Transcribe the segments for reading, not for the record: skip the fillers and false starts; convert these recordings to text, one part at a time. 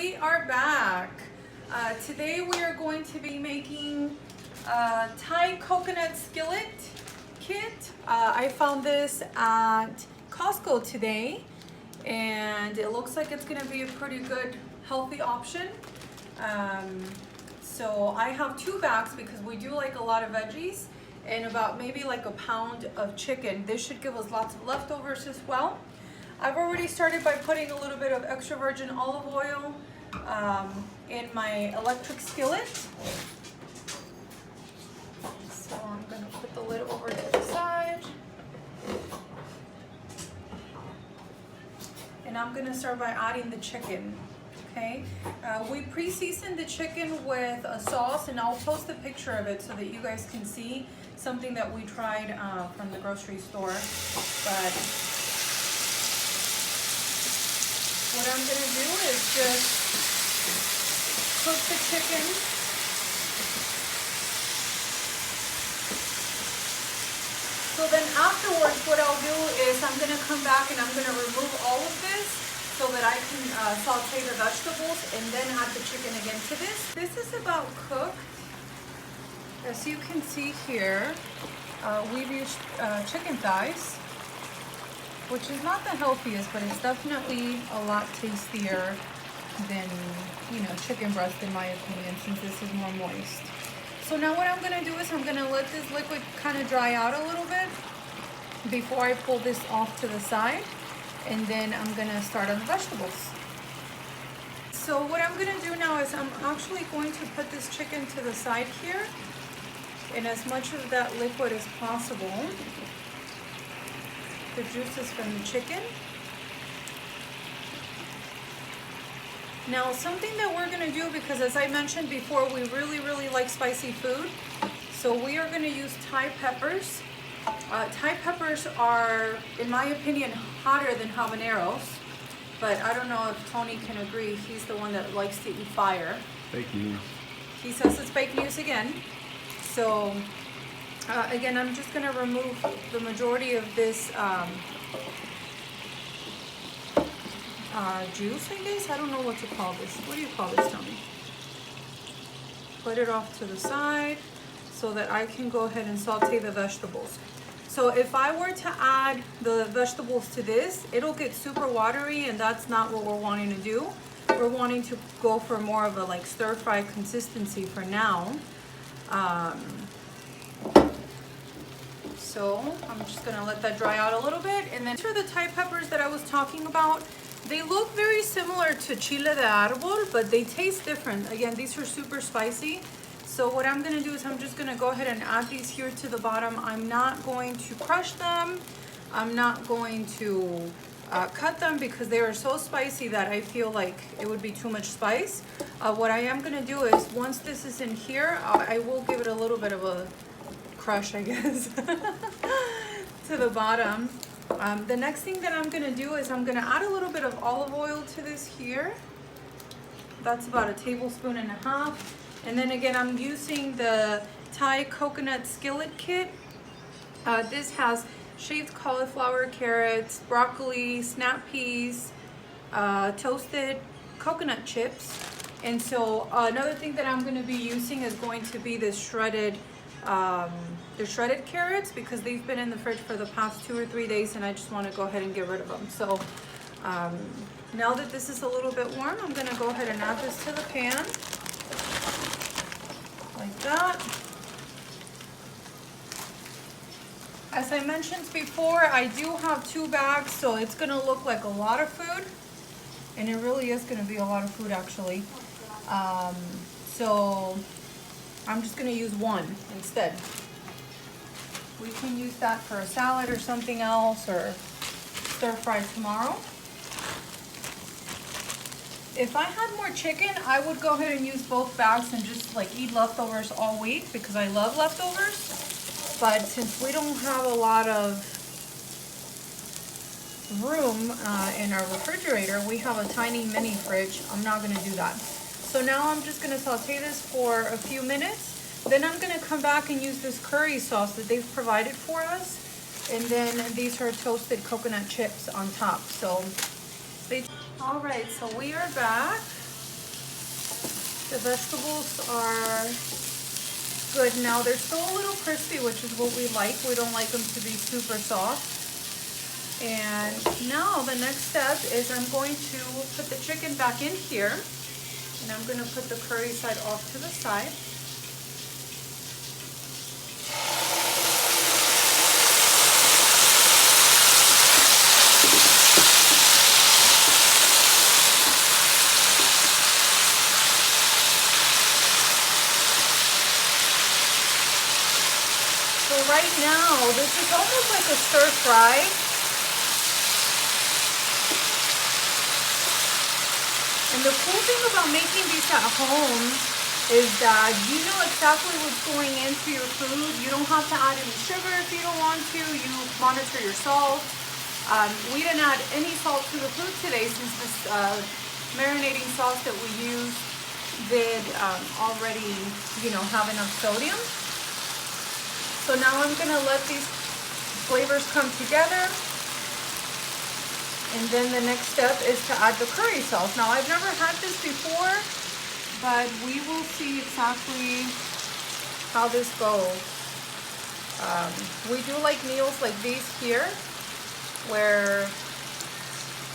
we are back. Today we are going to be making Thai coconut skillet kit. I found this at Costco today, and it looks like it's going to be a pretty good healthy option. So I have 2 bags because we do like a lot of veggies, and about maybe like a pound of chicken. This should give us lots of leftovers as well. I've already started by putting a little bit of extra virgin olive oil in my electric skillet. So I'm going to put the lid over to the side. And I'm going to start by adding the chicken. Okay, we pre-seasoned the chicken with a sauce, and I'll post a picture of it so that you guys can see something that we tried from the grocery store. But what I'm going to do is just cook the chicken. So then afterwards, what I'll do is I'm going to come back and I'm going to remove all of this so that I can saute the vegetables and then add the chicken again to this. This is about cooked. As you can see here, we've used chicken thighs, which is not the healthiest, but it's definitely a lot tastier than, chicken breast in my opinion, since this is more moist. So now what I'm gonna do is I'm gonna let this liquid kind of dry out a little bit before I pull this off to the side, and then I'm gonna start on the vegetables. So what I'm gonna do now is I'm actually going to put this chicken to the side here, and as much of that liquid as possible, the juices from the chicken. Now something that we're going to do, because as I mentioned before, we really like spicy food, so we are going to use Thai peppers. Thai peppers are, in my opinion, hotter than habaneros, but I don't know if Tony can agree. He's the one that likes to eat fire. Fake news. He says it's fake news again. So again, I'm just going to remove the majority of this juice, I guess. I don't know what to call this. What do you call this, Tony? Put it off to the side so that I can go ahead and saute the vegetables. So if I were to add the vegetables to this, it'll get super watery, and that's not what we're wanting to do. We're wanting to go for more of a like stir-fry consistency for now. So I'm just gonna let that dry out a little bit. And then these are the Thai peppers that I was talking about. They look very similar to chile de árbol, but they taste different. Again, these are super spicy. So what I'm gonna do is I'm just gonna go ahead and add these here to the bottom. I'm not going to crush them. I'm not going to cut them because they are so spicy that I feel like it would be too much spice. What I am gonna do is once this is in here, I will give it a little bit of a crush, I guess, to the bottom. The next thing that I'm gonna do is I'm gonna add a little bit of olive oil to this here. That's about 1.5 tablespoons. And then again, I'm using the Thai coconut skillet kit. This has shaved cauliflower, carrots, broccoli, snap peas, toasted coconut chips. And so another thing that I'm gonna be using is going to be the shredded carrots, because they've been in the fridge for the past 2 or 3 days, and I just want to go ahead and get rid of them. So now that this is a little bit warm, I'm going to go ahead and add this to the pan like that. As I mentioned before, I do have 2 bags, so it's going to look like a lot of food, and it really is going to be a lot of food actually. So I'm just going to use 1 instead. We can use that for a salad or something else, or stir fry tomorrow. If I had more chicken, I would go ahead and use both bags and just like eat leftovers all week, because I love leftovers. But since we don't have a lot of room in our refrigerator, we have a tiny mini fridge. I'm not going to do that. So now I'm just going to saute this for a few minutes. Then I'm going to come back and use this curry sauce that they've provided for us. And then these are toasted coconut chips on top. So stay tuned. All right, so we are back. The vegetables are good now. They're still a little crispy, which is what we like. We don't like them to be super soft. And now the next step is I'm going to put the chicken back in here, and I'm going to put the curry side off to the side. So right now, this is almost like a stir fry. And the cool thing about making these at home is that you know exactly what's going into your food. You don't have to add any sugar if you don't want to. You monitor your salt. We didn't add any salt to the food today since this marinating sauce that we used did already, you know, have enough sodium. So now I'm gonna let these flavors come together. And then the next step is to add the curry sauce. Now I've never had this before, but we will see exactly how this goes. We do like meals like these here, where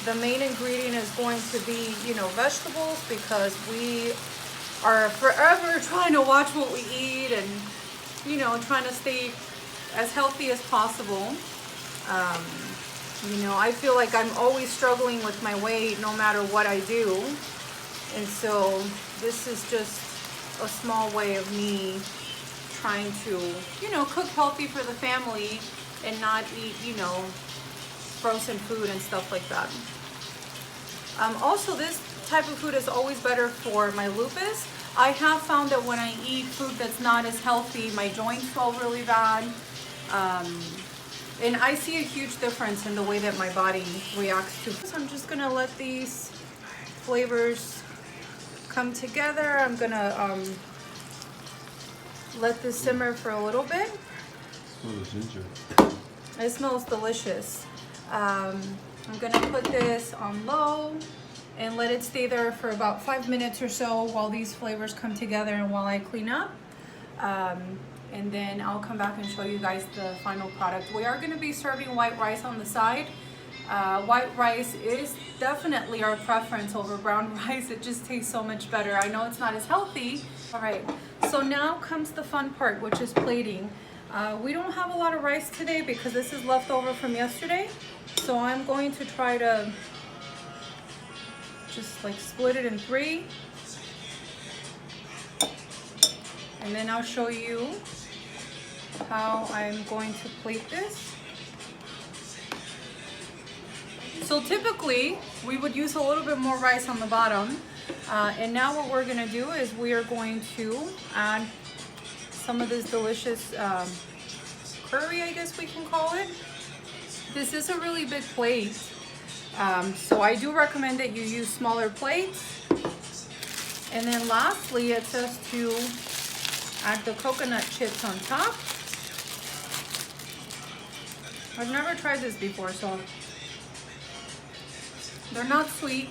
the main ingredient is going to be, you know, vegetables, because we are forever trying to watch what we eat and, you know, trying to stay as healthy as possible. You know, I feel like I'm always struggling with my weight no matter what I do. And so this is just a small way of me trying to, you know, cook healthy for the family and not eat, you know, frozen food and stuff like that. Also, this type of food is always better for my lupus. I have found that when I eat food that's not as healthy, my joints swell really bad. And I see a huge difference in the way that my body reacts to food. So I'm just gonna let these flavors come together. I'm gonna let this simmer for a little bit. It smells delicious. I'm gonna put this on low and let it stay there for about 5 minutes or so while these flavors come together and while I clean up. And then I'll come back and show you guys the final product. We are gonna be serving white rice on the side. White rice is definitely our preference over brown rice. It just tastes so much better. I know it's not as healthy. All right, so now comes the fun part, which is plating. We don't have a lot of rice today because this is left over from yesterday. So I'm going to try to just like split it in 3. And then I'll show you how I'm going to plate this. So typically we would use a little bit more rice on the bottom. And now what we're gonna do is we are going to add some of this delicious curry, I guess we can call it. This is a really big plate. So I do recommend that you use smaller plates. And then lastly, it says to add the coconut chips on top. I've never tried this before, so they're not sweet,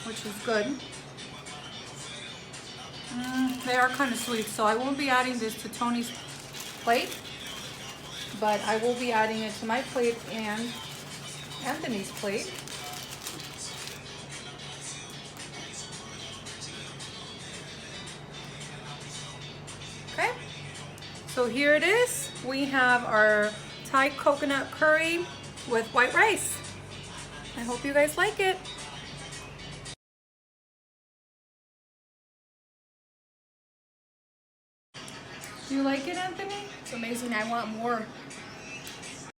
which is good. They are kind of sweet, so I won't be adding this to Tony's plate, but I will be adding it to my plate and Anthony's plate. Okay, so here it is. We have our Thai coconut curry with white rice. I hope you guys like it. You like it, Anthony? It's amazing. I want more.